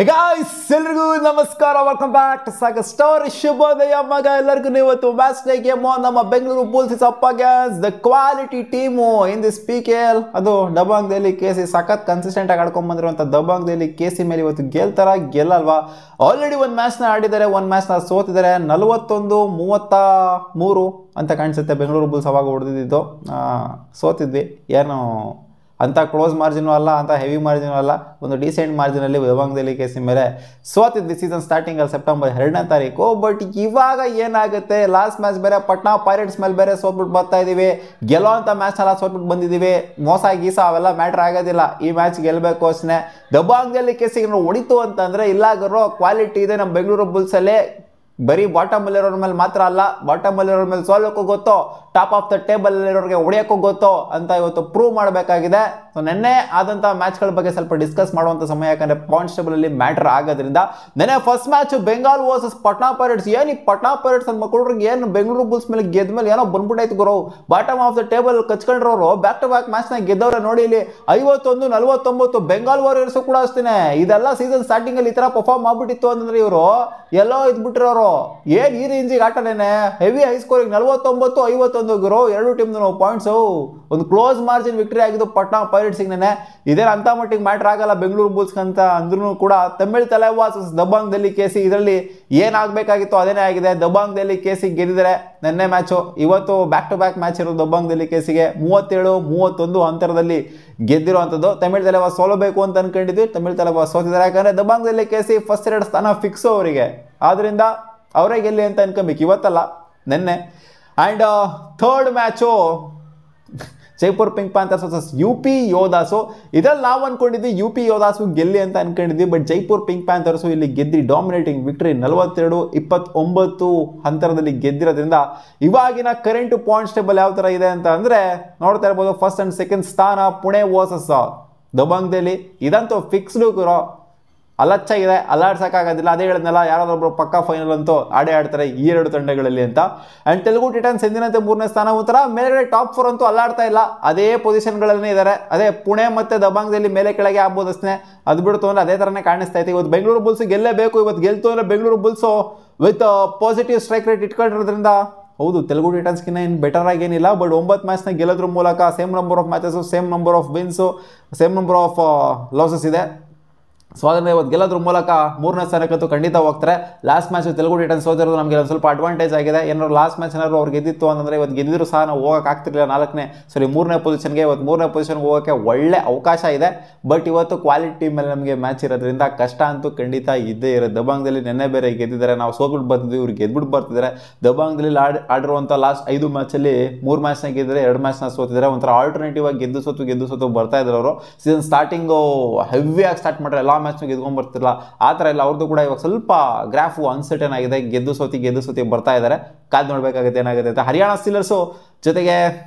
Guys ಎಲ್ರಿಗೂ ನಮಸ್ಕಾರ, welcome back to ಸಾಗ story. ಶುಭೋದಯ ಮಗ ಎಲ್ಲರಿಗೂ. ಇವತ್ತು ಮ್ಯಾಚ್ ಡೇ ಗೇಮ್ ನಮ್ಮ Bengaluru Bulls is up against the quality team in this PKL. ಅದು ದಬಾಂಗ್ ದೆಹಲಿ KC ಸಖತ್ ಕನ್ಸಿಸ್ಟೆಂಟ್ ಆಗಿ ಆಡ್ಕೊಂಡ್ ಬಂದಿರುವಂತ ದಬಾಂಗ್ ದೆಹಲಿ KC ಮೇಲೆ ಇವತ್ತು ಗೆಲ್ತಾರ ಗೆಲ್ಲಲ್ವಾ? ಆಲ್ರೆಡಿ ಒಂದು ಮ್ಯಾಚ್ನ ಆಡಿದ್ದಾರೆ, ಒಂದು ಮ್ಯಾಚ್ನ ಸೋತಿದ್ದಾರೆ. 41-33 ಅಂತ ಕಾಣಿಸುತ್ತೆ ಬೆಂಗಳೂರು ಬುಲ್ಸ್ ಅವಾಗ ಹೊಡೆದಿದ್ದು. ಸೋತಿದ್ವಿ, ಏನು ಅಂತ ಕ್ಲೋಸ್ ಮಾರ್ಜಿನೂ ಅಲ್ಲ, ಅಂತ ಹೆವಿ ಮಾರ್ಜಿನೂ ಅಲ್ಲ, ಒಂದು ಡೀಸೆಂಟ್ ಮಾರ್ಜಿನಲ್ಲಿ ದಬಾಂಗ್ ದೆಹಲಿ KC ಮೇಲೆ ಸೋತಿದ್ವಿ ಸೀಸನ್ ಸ್ಟಾರ್ಟಿಂಗಲ್ಲಿ ಸೆಪ್ಟೆಂಬರ್ 2ನೇ ತಾರೀಕು. ಬಟ್ ಇವಾಗ ಏನಾಗುತ್ತೆ, ಲಾಸ್ಟ್ ಮ್ಯಾಚ್ ಬೇರೆ ಪಟ್ನಾ ಪೈರೇಟ್ಸ್ ಮೇಲೆ ಬೇರೆ ಸೋತ್ಬಿಟ್ಟು ಬರ್ತಾ ಇದ್ದೀವಿ. ಗೆಲ್ಲೋ ಅಂತ ಮ್ಯಾಚ್ನೆಲ್ಲ ಸೋತ್ಬಿಟ್ಟು ಬಂದಿದ್ದೀವಿ. ಮೋಸ ಗೀಸ ಅವೆಲ್ಲ ಮ್ಯಾಟ್ರ್ ಆಗೋದಿಲ್ಲ, ಈ ಮ್ಯಾಚ್ ಗೆಲ್ಲಬೇಕು ಅಷ್ಟೇ. ದಬಾಂಗ್ ದೆಹಲಿ KC ಹೊಡಿತು ಅಂತಂದರೆ ಇಲ್ಲಾಗರೋ ಕ್ವಾಲಿಟಿ ಇದೆ ನಮ್ಮ ಬೆಂಗಳೂರು ಬುಲ್ಸಲ್ಲಿ. ಬರೀ ಬಾಟಮ್ ಅಲ್ಲಿರೋರ ಮೇಲೆ ಮಾತ್ರ ಅಲ್ಲ, ಬಾಟಮ್ ಅಲ್ಲಿರೋರ ಮೇಲೆ ಸೋಲೋಕ್ಕೂ ಗೊತ್ತು, ಟಾಪ್ ಆಫ್ ದ ಟೇಬಲ್ ಅಲ್ಲಿರೋರಿಗೆ ಹೊಡೆಯೋಕ್ಕೂ ಗೊತ್ತು ಅಂತ ಇವತ್ತು ಪ್ರೂವ್ ಮಾಡಬೇಕಾಗಿದೆ. ಸೊ ನೆನ್ನೆ ಆದಂಥ ಮ್ಯಾಚ್ಗಳ ಬಗ್ಗೆ ಸ್ವಲ್ಪ ಡಿಸ್ಕಸ್ ಮಾಡುವಂಥ ಸಮಯ, ಯಾಕಂದರೆ ಪಾಯಿಂಟ್ಸ್ ಟೇಬಲ್ ಅಲ್ಲಿ ಮ್ಯಾಟರ್ ಆಗೋದ್ರಿಂದ. ನೆನ್ನೆ first match Bengal versus Patna pirates. ಏನು ಈ ಪಟ್ನಾ ಪೈರೇಟ್ಸ್ ಅಂತ ಮಕ್ಕಳಿಗೆ ಏನು ಬೆಂಗಳೂರು ಬುಲ್ಸ್ ಮೇಲೆ ಗೆದ್ದ ಮೇಲೆ ಏನೋ ಬಂದ್ಬಿಟ್ಟೈತೆ ಗುರು. ಬಾಟಮ್ ಆಫ್ ದ ಟೇಬಲ್ ಕಚ್ಕೊಂಡ್ರವರು ಬ್ಯಾಕ್ ಟು ಬ್ಯಾಕ್ ಮ್ಯಾಚ್ನ ಗೆದ್ದವ್ರೆ. ನೋಡಿ ಇಲ್ಲಿ 51-49. ಬೆಂಗಾಲ್ ವಾರಿಯರ್ಸ್ ಕೂಡ ಅಷ್ಟೇ. ಇದೆಲ್ಲ ಸೀಸನ್ ಸ್ಟಾರ್ಟಿಂಗ್ ಅಲ್ಲಿ ಈ ತರ ಪರ್ಫಾರ್ಮ್ ಮಾಡ್ಬಿಟ್ಟಿತ್ತು ಅಂತಂದ್ರೆ ಇವರು ಎಲ್ಲೋ ಇದ್ಬಿಟ್ಟಿರೋರು. ಏನ್ ಈ ರೇಂಜಿಗೆ ಆಟನೇನೆ, ಹೆವಿ ಹೈ ಸ್ಕೋರಿಂಗ್ 49-51 ಗುರು. ಎರಡು ಟೀಮ್ ಪಾಯಿಂಟ್ಸ್, ಒಂದು ಕ್ಲೋಸ್ ಮಾರ್ಜಿನ್ ವಿಕ್ಟರಿ ಆಗಿದ್ದು ಪಟ್ನಾ ಪೈರೇಟ್ಸ್ಗೆ. ಇದೇನು ಅಂತ ಮಟ್ಟಿಗೆ ಮ್ಯಾಟರ್ ಆಗಲ್ಲ ಬೆಂಗಳೂರು ಬುಲ್ಸ್ ಅಂತ ಅಂದ್ರೂ ಕೂಡ. ತಮಿಳ್ ತಲೈವಾಸ್ ದಬಾಂಗ್ ದೆಹಲಿ KC, ಇದರಲ್ಲಿ ಏನಾಗಬೇಕಾಗಿತ್ತು ಅದೇನೇ ಆಗಿದೆ. ದಬಾಂಗ್ ದೆಹಲಿ KC ಗೆದ್ದಿದ್ದಾರೆ ನೆನ್ನೆ ಮ್ಯಾಚು. ಇವತ್ತು ಬ್ಯಾಕ್ ಟು ಬ್ಯಾಕ್ ಮ್ಯಾಚ್ ಇರೋದು ದಬಾಂಗ್ ದೆಹಲಿ KCಗೆ 37-31 ಅಂತರದಲ್ಲಿ ಗೆದ್ದಿರುವಂಥದ್ದು. ತಮಿಳ್ ತಲೈವಾಸ್ ಸೋಲಬೇಕು ಅಂತ ಅನ್ಕೊಂಡಿದ್ವಿ, ತಮಿಳ್ ತಲೈವಾಸ್ ಸೋತಿದ್ದಾರೆ. ಯಾಕಂದ್ರೆ ದಬಾಂಗ್ ದೆಹಲಿ KC ಫಸ್ಟ್ 2 ಸ್ಥಾನ ಫಿಕ್ಸು ಅವರಿಗೆ, ಆದ್ರಿಂದ ಅವರೇ ಗೆಲ್ಲಿ ಅಂತ ಅನ್ಕೊಬೇಕು, ಇವತ್ತಲ್ಲ ನೆನ್ನೆ. And third match Jaipur Pink panthers versus UP ಯೋಧಾಸು. ಇದ್ರಲ್ಲಿ ನಾವು ಅನ್ಕೊಂಡಿದ್ವಿ UP ಯೋಧಾಸು ಗೆಲ್ಲಿ ಅಂತ ಅನ್ಕೊಂಡಿದ್ವಿ. ಬಟ್ ಜೈಪುರ್ ಪಿಂಕ್ ಪ್ಯಾಂಥರ್ಸು ಇಲ್ಲಿ ಗೆದ್ದಿ ಡಾಮಿನೇಟಿಂಗ್ ವಿಕ್ಟರಿ 42-29 ಅಂತರದಲ್ಲಿ ಗೆದ್ದಿರೋದ್ರಿಂದ ಇವಾಗಿನ ಕರೆಂಟ್ ಪಾಯಿಂಟ್ಸ್ ಟೇಬಲ್ ಯಾವ ಥರ ಇದೆ ಅಂತ ಅಂದರೆ ನೋಡ್ತಾ ಇರ್ಬೋದು. ಫಸ್ಟ್ ಆ್ಯಂಡ್ ಸೆಕೆಂಡ್ ಸ್ಥಾನ ಪುಣೆ ವರ್ಸಸ್ ದಬಾಂಗ್ ದೆಹಲಿ. ಇದಂತೂ ಫಿಕ್ಸ್ಡು ಗುರು, ಅಲಚ್ಚಾಗಿದೆ, ಅಲ್ಲಾಡ್ಸೋಕ್ಕಾಗೋದಿಲ್ಲ. ಅದೇ ಹೇಳಿದ್ನಲ್ಲ, ಯಾರಾದೊಬ್ಬರು ಪಕ್ಕಾ ಫೈನಲ್ ಅಂತೂ ಆಡ್ತಾರೆ ಈ ಎರಡು ತಂಡಗಳಲ್ಲಿ ಅಂತ. ಆ್ಯಂಡ್ ತೆಲುಗು ಟೈಟನ್ಸ್ ಎಂದಿನಂತೆ 3ನೇ ಸ್ಥಾನ ಉತ್ತರ. ಮೇಲ್ಗಡೆ ಟಾಪ್ 4 ಅಂತೂ ಅಲ್ಲಾಡ್ತಾ ಇಲ್ಲ, ಅದೇ ಪೊಸಿಷನ್ಗಳಲ್ಲೇ ಇದ್ದಾರೆ. ಅದೇ ಪುಣೆ ಮತ್ತು ದಬಾಂಗ್ ದೆಹಲಿ ಮೇಲೆ ಕೆಳಗೆ ಆಗ್ಬೋದು ಅಷ್ಟೇ. ಅದು ಬಿಡ್ತು ಅಂದರೆ ಅದೇ ಥರನೇ ಕಾಣಿಸ್ತಾ ಐತೆ. ಇವತ್ತು ಬೆಂಗಳೂರು ಬುಲ್ಸ್ ಗೆಲ್ಲೇಬೇಕು. ಇವತ್ತು ಗೆಲ್ತು ಅಂದರೆ Bengaluru Bulls with positive strike rate ಇಟ್ಕೊಂಡಿರೋದ್ರಿಂದ, ಹೌದು ತೆಲುಗು ಟೈಟನ್ಸ್ಗಿನ್ನ ಏನು ಬೆಟರ್ ಆಗೇನಿಲ್ಲ. ಬಟ್ 9 ಮ್ಯಾಚ್ನ ಗೆಲ್ಲೋದ್ರ ಮೂಲಕ same number of matches, same number of wins, same number of losses ಇದೆ. ಸೊ ಅದನ್ನು ಇವತ್ತು ಗೆಲ್ಲೋದ್ರ ಮೂಲಕ 3ನೇ ಸ್ಥಾನಕ್ಕಂತೂ ಖಂಡಿತ ಹೋಗ್ತಾರೆ. ಲಾಸ್ಟ್ ಮ್ಯಾಚ್ ತೆಲುಗು ಟೈಟನ್ಸ್ ಸೋತಿರೋದು ನಮಗೆ ಒಂದು ಸ್ವಲ್ಪ ಅಡ್ವಾಂಟೇಜ್ ಆಗಿದೆ. ಏನಾದ್ರು ಲಾಸ್ಟ್ ಮ್ಯಾಚ್ ಏನಾದ್ರು ಅವ್ರು ಗೆದ್ದಿತ್ತು ಅಂತಂದರೆ ಇವತ್ತು ಗೆದ್ದಿದ್ರು ಸಹ ನಾವು ಹೋಗೋಕ್ಕಾಗ್ತಿರ್ಲಿಲ್ಲ 3ನೇ ಪೊಸಿಷನ್ಗೆ. ಇವತ್ತು 3ನೇ ಪೊಸಿಷನ್ಗೆ ಹೋಗೋಕ್ಕೆ ಒಳ್ಳೆ ಅವಕಾಶ ಇದೆ. ಬಟ್ ಇವತ್ತು ಕ್ವಾಲಿಟಿ ಮೇಲೆ ನಮಗೆ ಮ್ಯಾಚ್ ಇರೋದ್ರಿಂದ ಕಷ್ಟ ಅಂತೂ ಖಂಡಿತ ಇದ್ದೇ ಇರೋದು. ದಬಾಂಗ್ದಲ್ಲಿ ನೆನ್ನೆ ಬೇರೆ ಗೆದ್ದಿದ್ದಾರೆ, ನಾವು ಸೋತ್ಬಿಟ್ಟು ಬರ್ತಿದ್ವಿ, ಇವ್ರು ಗೆದ್ಬಿಟ್ಟು ಬರ್ತಿದ್ದಾರೆ. ದಬಾಂಗ್ದಲ್ಲಿ ಆಡಿರುವಂಥ ಲಾಸ್ಟ್ 5 ಮ್ಯಾಚಲ್ಲಿ 3 ಮ್ಯಾಚ್ನ ಗೆದ್ದಿದ್ದಾರೆ, 2 ಮ್ಯಾಚ್ನ ಸೋತಿದ್ದಾರೆ. ಒಂಥರ ಆಲ್ಟರ್ನೇಟಿವ್ ಆಗಿ ಗೆದ್ದು ಸೋತು ಬರ್ತಾ ಇದ್ದಾರೆ ಅವರು. ಸೀಸನ್ ಸ್ಟಾರ್ಟಿಂಗು ಹೆವಿಯಾಗಿ ಸ್ಟಾರ್ಟ್ ಮಾಡ್ರೆ ಎಲ್ಲ ಮ್ಯಾಚ್ನ ಗೆದ್ಕೊಂಡು ಬರ್ತಿರಲ್ಲ, ಆ ಥರ ಎಲ್ಲ ಅವ್ರದ್ದು ಕೂಡ ಇವಾಗ ಸ್ವಲ್ಪ ಗ್ರಾಫು ಅನ್ಸರ್ಟನ್ ಆಗಿದೆ. ಗೆದ್ದು ಸೋತಿ ಬರ್ತಾ ಇದ್ದಾರೆ. ಕಾದು ನೋಡ್ಬೇಕಾಗುತ್ತೆ ಏನಾಗುತ್ತೆ ಅಂತ. ಹರಿಯಾಣ ಸ್ಟೀಲರ್ಸು ಜೊತೆಗೆ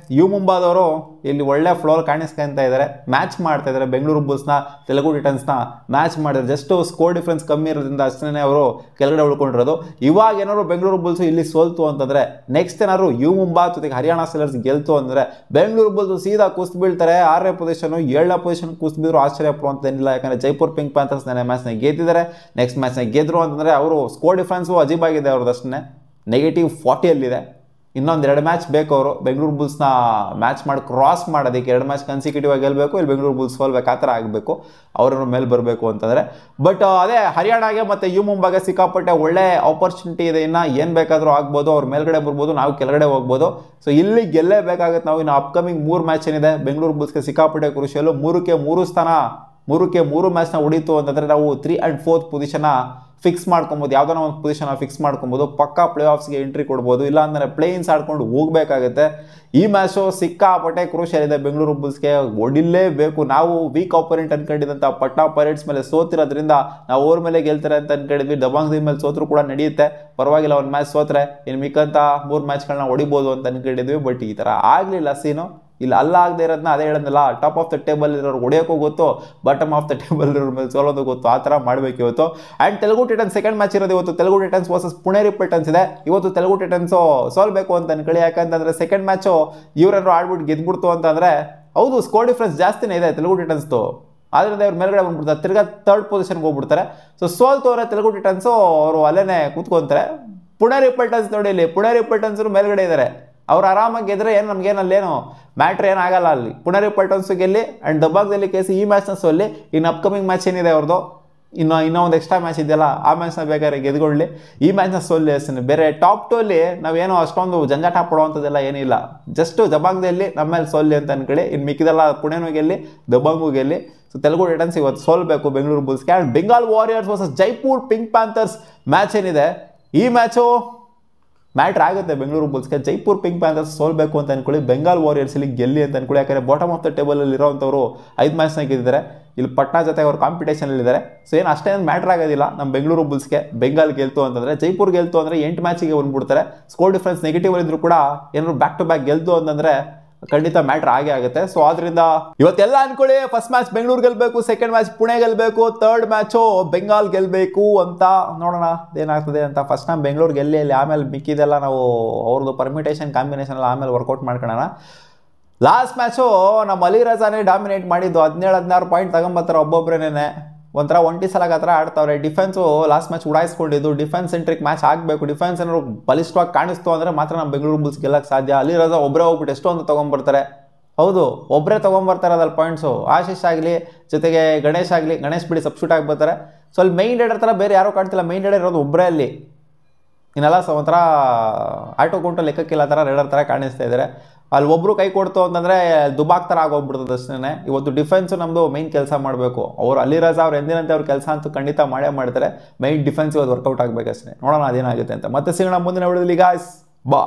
ಮುಂಬಾದವರು ಇಲ್ಲಿ ಒಳ್ಳೆ ಫ್ಲೋರ್ ಕಾಣಿಸ್ಕೊಂತ ಇದ್ದಾರೆ, ಮ್ಯಾಚ್ ಮಾಡ್ತಾ ಇದ್ದಾರೆ. ಬೆಂಗಳೂರು ಬುಲ್ಸ್ನ ತೆಲುಗು ಟೈಟನ್ಸ್ನ ಮ್ಯಾಚ್ ಮಾಡಿದ್ರೆ ಜಸ್ಟ್ ಸ್ಕೋರ್ ಡಿಫ್ರೆನ್ಸ್ ಕಮ್ಮಿ ಇರೋದ್ರಿಂದ ಅಷ್ಟೇ ಅವರು ಕೆಳಗಡೆ ಉಳ್ಕೊಂಡಿರೋದು. ಇವಾಗ ಏನಾದ್ರು ಬೆಂಗಳೂರು ಬುಲ್ಸು ಇಲ್ಲಿ ಸೋಲ್ತು ಅಂತಂದರೆ, ನೆಕ್ಸ್ಟ್ ಏನಾದ್ರು ಮುಂಬಾ ಜೊತೆಗೆ ಹರಿಯಾಣ ಸ್ಟೀಲರ್ಸ್ ಗೆಲ್ತು ಅಂದರೆ ಬೆಂಗಳೂರು ಬುಲ್ಸು ಸೀದಾ ಕುಸ್ತು ಬೀಳ್ತಾರೆ. 6ನೇ ಪೊಸಿಷನು 7ನೇ ಪೊಸಿಷನ್ ಕುಸ್ತು ಬಿದ್ರು ಆಶ್ಚರ್ಯ ಪಡುವಂತೇನಿಲ್ಲ. ಯಾಕಂದರೆ ಜೈಪುರ್ ಪಿಂಕ್ ಪ್ಯಾಂಥರ್ಸ್ ಮ್ಯಾಚ್ನ ಗೆದ್ದಿದ್ದಾರೆ. ನೆಕ್ಸ್ಟ್ ಮ್ಯಾಚ್ನ ಗೆದ್ರು ಅಂತಂದರೆ ಅವರು ಸ್ಕೋರ್ ಡಿಫ್ರೆನ್ಸು ಅಜೀಬಾಗಿದೆ ಅವ್ರದ್ದು, ಅಷ್ಟೇ -40 ಇನ್ನೊಂದು 2 ಮ್ಯಾಚ್ ಬೇಕು ಅವರು ಬೆಂಗಳೂರು ಬುಲ್ಸ್ನ ಮ್ಯಾಚ್ ಮಾಡಿ ಕ್ರಾಸ್ ಮಾಡೋದಕ್ಕೆ. 2 ಮ್ಯಾಚ್ ಕನ್ಸಿಕ್ಯೂಟಿವ್ ಆಗಿ ಗೆಲ್ಲಬೇಕು, ಇಲ್ಲಿ ಬೆಂಗಳೂರು ಬುಲ್ಸ್ ಸೋಲ್ಬೇಕು, ಆ ಥರ ಆಗಬೇಕು ಅವ್ರನ್ನ ಮೇಲೆ ಬರಬೇಕು ಅಂತಂದರೆ. ಬಟ್ ಅದೇ ಹರಿಯಾಣಗೆ ಮತ್ತು ಮುಂಬಾಗೆ ಸಿಕ್ಕಾಪಟ್ಟೆ ಒಳ್ಳೆ ಆಪರ್ಚುನಿಟಿ ಇದೆ. ಇನ್ನು ಏನು ಬೇಕಾದರೂ ಆಗ್ಬೋದು, ಅವ್ರ ಮೇಲ್ಗಡೆ ಬರ್ಬೋದು, ನಾವು ಕೆಳಗಡೆ ಹೋಗ್ಬೋದು. ಸೊ ಇಲ್ಲಿ ಗೆಲ್ಲೇಬೇಕಾಗುತ್ತೆ ನಾವು. ಇನ್ನು ಅಪ್ಕಮಿಂಗ್ 3 ಮ್ಯಾಚ್ ಏನಿದೆ ಬೆಂಗಳೂರು ಬುಲ್ಸ್ಗೆ ಸಿಕ್ಕಾಪಟ್ಟೆ ಕ್ರೂಷಿಯಲ್ಲು. 3ಕ್ಕೆ 3 ಸ್ಥಾನ, 3ಕ್ಕೆ 3 ಮ್ಯಾಚ್ನ ಹೊಡೀತು ಅಂತಂದರೆ ನಾವು 3 and 4th ಪೊಸಿಷನ್ನ ಫಿಕ್ಸ್ ಮಾಡ್ಕೊಬೋದು. ಯಾವುದಾರ ಒಂದು ಪೊಸಿಷನ್ ಫಿಕ್ಸ್ ಮಾಡ್ಕೊಬೋದು, ಪಕ್ಕಾ ಪ್ಲೇ ಆಫ್ಸ್ಗೆ ಎಂಟ್ರಿ ಕೊಡ್ಬೋದು. ಇಲ್ಲ ಅಂದರೆ ಪ್ಲೇಯಿನ್ಸ್ ಆಡ್ಕೊಂಡು ಹೋಗಬೇಕಾಗುತ್ತೆ. ಈ ಮ್ಯಾಚು ಸಿಕ್ಕಾಪಟ್ಟೆ ಕ್ರೂಷಿಯಲ್ ಇದೆ ಬೆಂಗಳೂರು ಬುಲ್ಸ್ಗೆ, ಹೊಡಿಲೇಬೇಕು. ನಾವು ವೀಕ್ ಆಪೋನೆಂಟ್ ಅನ್ಕೊಂಡಿದ್ದಂಥ ಪಟ್ನಾ ಪೈರೇಟ್ಸ್ ಮೇಲೆ ಸೋತಿರೋದ್ರಿಂದ ನಾವು ಅವ್ರ ಮೇಲೆ ಗೆಲ್ತಾರೆ ಅಂತ ಅನ್ಕೊಂಡಿದ್ವಿ. ದಬಾಂಗ್ ದೆಹಲಿ ಮೇಲೆ ಸೋತ್ರು ಕೂಡ ನಡೆಯುತ್ತೆ, ಪರವಾಗಿಲ್ಲ. ಒಂದು ಮ್ಯಾಚ್ ಸೋತ್ರೆ ಇನ್ನು ಮಿಕ್ಕಂಥ 3 ಮ್ಯಾಚ್ಗಳನ್ನ ಹೊಡಿಬೋದು ಅಂತ ಅನ್ಕೊಂಡಿದ್ವಿ. ಬಟ್ ಈ ಥರ ಆಗಲಿಲ್ಲ ಸೀನು. ಇಲ್ಲಿ ಅಲ್ಲ ಆಗದೆ ಇರೋದನ್ನ ಅದೇ ಹೇಳೋದಿಲ್ಲ, ಟಾಪ್ ಆಫ್ ದ ಟೇಬಲ್ ಇರೋರು ಹೊಡೆಯೋಕ್ಕೂ ಗೊತ್ತು, ಬಾಟಮ್ ಆಫ್ ದ ಟೇಬಲ್ ಇರೋರ ಮೇಲೆ ಸೋಲೋದು ಗೊತ್ತು, ಆ ಥರ ಮಾಡಬೇಕು ಇವತ್ತು. And Telugu Titans second match ಇರೋದು ಇವತ್ತು. Telugu Titans versus Pune Titans ಇದೆ ಇವತ್ತು. ತೆಲುಗು ಟೈಟನ್ಸು ಸೋಲ್ಬೇಕು ಅಂತ ಅನ್ಕೊಳ್ಳಿ. ಯಾಕಂತಂದರೆ ಸೆಕೆಂಡ್ ಮ್ಯಾಚು ಇವರೇನಾದ್ರು ಆಡ್ಬಿಟ್ಟು ಗೆದ್ಬಿಡ್ತು ಅಂತಂದರೆ, ಹೌದು ಸ್ಕೋರ್ ಡಿಫ್ರೆನ್ಸ್ ಜಾಸ್ತಿನೇ ಇದೆ ತೆಲುಗು ಟೈಟನ್ಸ್ದು. ಆದ್ದರಿಂದ ಇವ್ರು ಮೇಲ್ಗಡೆ ಬಂದ್ಬಿಡ್ತಾರೆ, ತಿರ್ಗಾ ಥರ್ಡ್ ಪೊಸಿಷನ್ಗೆ ಹೋಗ್ಬಿಡ್ತಾರೆ. ಸೊ ಸೋಲ್ತವ್ರೆ ತೆಲುಗು ಟೈಟನ್ಸು, ಅವರು ಅಲ್ಲೇ ಕೂತ್ಕೊಂತಾರೆ. ಪುಣೆ ಪಲ್ಟನ್ಸ್ ನೋಡಿ, ಇಲ್ಲಿ ಪುಣೆ ಪಲ್ಟನ್ಸರು ಮೇಲ್ಗಡೆ ಇದ್ದಾರೆ. ಅವ್ರು ಆರಾಮಾಗಿ ಗೆದ್ರೆ ಏನು ನಮಗೇನಲ್ಲೇನು ಮ್ಯಾಟ್ರ್ ಏನಾಗಲ್ಲ ಅಲ್ಲಿ. ಪುಣೆ ಪಲ್ಟನ್ಸು ಗೆಲ್ಲಿ ಆ್ಯಂಡ್ ದಬ್ಬಾಗದಲ್ಲಿ ಕೇಸಿ ಈ ಮ್ಯಾಚ್ನ ಸೋಲ್ಲಿ. ಇನ್ನು ಅಪ್ಕಮಿಂಗ್ ಮ್ಯಾಚ್ ಏನಿದೆ ಅವ್ರದ್ದು, ಇನ್ನೂ ಒಂದು ಎಕ್ಸ್ಟ್ರಾ ಮ್ಯಾಚ್ ಇದೆಯಲ್ಲ, ಆ ಮ್ಯಾಚ್ನ ಬೇಕಾದ್ರೆ ಗೆದ್ಕೊಳ್ಳಿ, ಈ ಮ್ಯಾಚ್ನ ಸೋಲ್ಲಿ ಅಷ್ಟೇ. ಬೇರೆ ಟಾಪ್ 2 ಅಲ್ಲಿ ನಾವೇನೋ ಅಷ್ಟೊಂದು ಜಂಜಾಟ ಪಡುವಂಥದ್ದೆಲ್ಲ ಏನಿಲ್ಲ. ಜಸ್ಟ್ ದಬಾಂಗದಲ್ಲಿ ನಮ್ಮ ಮೇಲೆ ಸೋಲ್ಲಿ ಅಂತ ಅನ್ಕೊಳ್ಳಿ. ಇನ್ನು ಮಿಕ್ಕಿದೆಲ್ಲ ಪುಣೆನೂ ಗೆಲ್ಲಿ, ದಬಾಂಗು ಗೆಲ್ಲಿ. ಸೊ ತೆಲುಗು ಟೈಟನ್ಸ್ ಇವತ್ತು ಸೋಲ್ಬೇಕು ಬೆಂಗಳೂರು ಬುಲ್ಸ್ಗೆ. And Bengal Warriors versus Jaipur Pink Panthers match ಏನಿದೆ, ಈ ಮ್ಯಾಚು ಮ್ಯಾಟ್ರ್ ಆಗುತ್ತೆ ಬೆಂಗಳೂರು ಬುಲ್ಸ್ಗೆ. ಜೈಪುರ್ ಪಿಂಕ್ ಪ್ಯಾಂಥರ್ಸ್ ಸೋಲ್ಬೇಕು ಅಂತ ಅನ್ಕೊಳ್ಳಿ, ಬೆಂಗಾಲ್ ವಾರಿಯರ್ಸ್ ಇಲ್ಲಿ ಗೆಲ್ಲಿ ಅಂತ ಅನ್ಕೊಳ್ಳಿ. ಯಾಕಂದರೆ ಬಾಟಮ್ ಆಫ್ ದ ಟೇಬಲಲ್ಲಿ ಇರೋವಂಥವ್ರು 5 ಮ್ಯಾಚ್ನ ಗೆದ್ದಿದ್ದಾರೆ. ಇಲ್ಲಿ ಪಟ್ನಾ ಜೊತೆ ಅವರು ಕಾಂಪಿಟೇಷನಲ್ಲಿದ್ದಾರೆ. ಸೊ ಏನು ಅಷ್ಟೇನು ಮ್ಯಾಟ್ರ್ ಆಗೋದಿಲ್ಲ ನಮ್ಮ ಬೆಂಗಳೂರು ಬುಲ್ಸ್ಗೆ. ಬೆಂಗಾಲ್ ಗೆಲ್ತು ಅಂತಂದರೆ, ಜೈಪುರ್ ಗೆಲ್ತು ಅಂದರೆ 8 ಮ್ಯಾಚಿಗೆ ಬಂದ್ಬಿಡ್ತಾರೆ. ಸ್ಕೋರ್ ಡಿಫ್ರೆನ್ಸ್ ನೆಗೆಟಿವ್ ಇದ್ರೂ ಕೂಡ ಏನಾದ್ರು ಬ್ಯಾಕ್ ಟು ಬ್ಯಾಕ್ ಗೆಲ್ತು ಅಂತಂದರೆ ಖಂಡಿತ ಮ್ಯಾಟ್ರ್ ಆಗೇ ಆಗುತ್ತೆ. ಸೊ ಆದ್ರಿಂದ ಇವತ್ತೆಲ್ಲ ಅನ್ಕೊಳ್ಳಿ, ಫಸ್ಟ್ ಮ್ಯಾಚ್ ಬೆಂಗಳೂರು ಗೆಲ್ಬೇಕು, ಸೆಕೆಂಡ್ ಮ್ಯಾಚ್ ಪುಣೆ ಗೆಲ್ಬೇಕು, ಥರ್ಡ್ ಮ್ಯಾಚು ಬೆಂಗಾಲ್ ಗೆಲ್ಬೇಕು ಅಂತ. ನೋಡೋಣ ಏನಾಗ್ತದೆ ಅಂತ. ಫಸ್ಟ್ ನಾವು ಬೆಂಗಳೂರು ಗೆಲ್ಲಿ, ಅಲ್ಲಿ ಆಮೇಲೆ ಮಿಕ್ಕಿದೆಲ್ಲ ನಾವು ಅವ್ರದ್ದು ಪರ್ಮಿಟೇಷನ್ ಕಾಂಬಿನೇಷನ್ ಎಲ್ಲ ಆಮೇಲೆ ವರ್ಕೌಟ್ ಮಾಡ್ಕೊಳ್ಳೋಣ. ಲಾಸ್ಟ್ ಮ್ಯಾಚು ನಮ್ಮ ಅಲಿ ರಜಾನೇ ಡಾಮಿನೇಟ್ ಮಾಡಿದ್ದು. 17-16 ಪಾಯಿಂಟ್ ತಗೊಂಬರ್ತಾರೆ ಒಬ್ಬೊಬ್ಬರೇನೆ. ಒಂಥರ ಒಂಟಿ ಸಲಗ ಹತ್ರ ಆಡ್ತಾವ್ರೆ. ಡಿಫೆನ್ಸು ಲಾಸ್ಟ್ ಮ್ಯಾಚ್ ಉಡಾಯಿಸ್ಕೊಂಡಿದ್ದು. ಡಿಫೆನ್ಸ್ ಸೆಂಟ್ರಿಕ್ ಮ್ಯಾಚ್ ಆಗಬೇಕು. ಡಿಫೆನ್ಸ್ ಏನಾದ್ರು ಬಲಿಷ್ಠವಾಗಿ ಕಾಣಿಸ್ತು ಅಂದರೆ ಮಾತ್ರ ನಮ್ಮ ಬೆಂಗಳೂರು ಬುಲ್ಸ್ ಗೆಲ್ಲಕ್ಕೆ ಸಾಧ್ಯ. ಅಲಿ ರಜಾ ಒಬ್ಬರೇ ಹೋಗ್ಬಿಟ್ಟು ಎಷ್ಟೊಂದು ತೊಗೊಂಬರ್ತಾರೆ. ಹೌದು, ಒಬ್ಬರೇ ತೊಗೊಂಬರ್ತಾರೆ ಅದಲ್ಲಿ ಪಾಯಿಂಟ್ಸು. ಆಶೀಶ್ ಆಗಲಿ, ಜೊತೆಗೆ ಗಣೇಶ್ ಆಗಲಿ, ಗಣೇಶ್ ಬಿಡಿ ಸಬ್ಸ್ಟಿಟ್ಯೂಟ್ ಆಗಿರ್ತಾರೆ. ಸೊ ಅಲ್ಲಿ ಮೈನ್ ರೈಡರ್ ಥರ ಬೇರೆ ಯಾರೂ ಕಾಣ್ತಿಲ್ಲ. ಮೈನ್ ರೈಡರ್ ಇರೋದು ಒಬ್ಬರೇ ಅಲ್ಲಿ. ಇನ್ನೆಲ್ಲ ಒಂಥರ ಆಟೋ ಕುಂಟು ಲೆಕ್ಕಕ್ಕಿಲ್ಲ ಥರ ರೈಡರ್ ಥರ ಕಾಣಿಸ್ತಾ ಇದ್ದಾರೆ. ಅಲ್ಲಿ ಒಬ್ಬರು ಕೈ ಕೊಡ್ತು ಅಂತಂದರೆ ದುಬಾಕ್ ಥರ ಆಗೋಗ್ಬಿಡ್ತದೆ ಅಷ್ಟೇ. ಇವತ್ತು ಡಿಫೆನ್ಸು ನಮ್ಮದು ಮೈನ್ ಕೆಲಸ ಮಾಡಬೇಕು. ಅವರು ಅಲಿ ರಜಾ ಅವ್ರು ಎಂದಿನಂತೆ ಅವ್ರ ಕೆಲಸ ಅಂತೂ ಖಂಡಿತ ಮಾಡೇ ಮಾಡ್ತಾರೆ. ಮೈನ್ ಡಿಫೆನ್ಸ್ ಇವತ್ತು ವರ್ಕೌಟ್ ಆಗಬೇಕಷ್ಟೇ. ನೋಡೋಣ ಅದೇನಾಗುತ್ತೆ ಅಂತ. ಮತ್ತೆ ಸಿಗೋಣ ಮುಂದಿನ ವಿಡಿಯೋದಲ್ಲಿ ಗಾಯ್ಸ್. ಬಾ.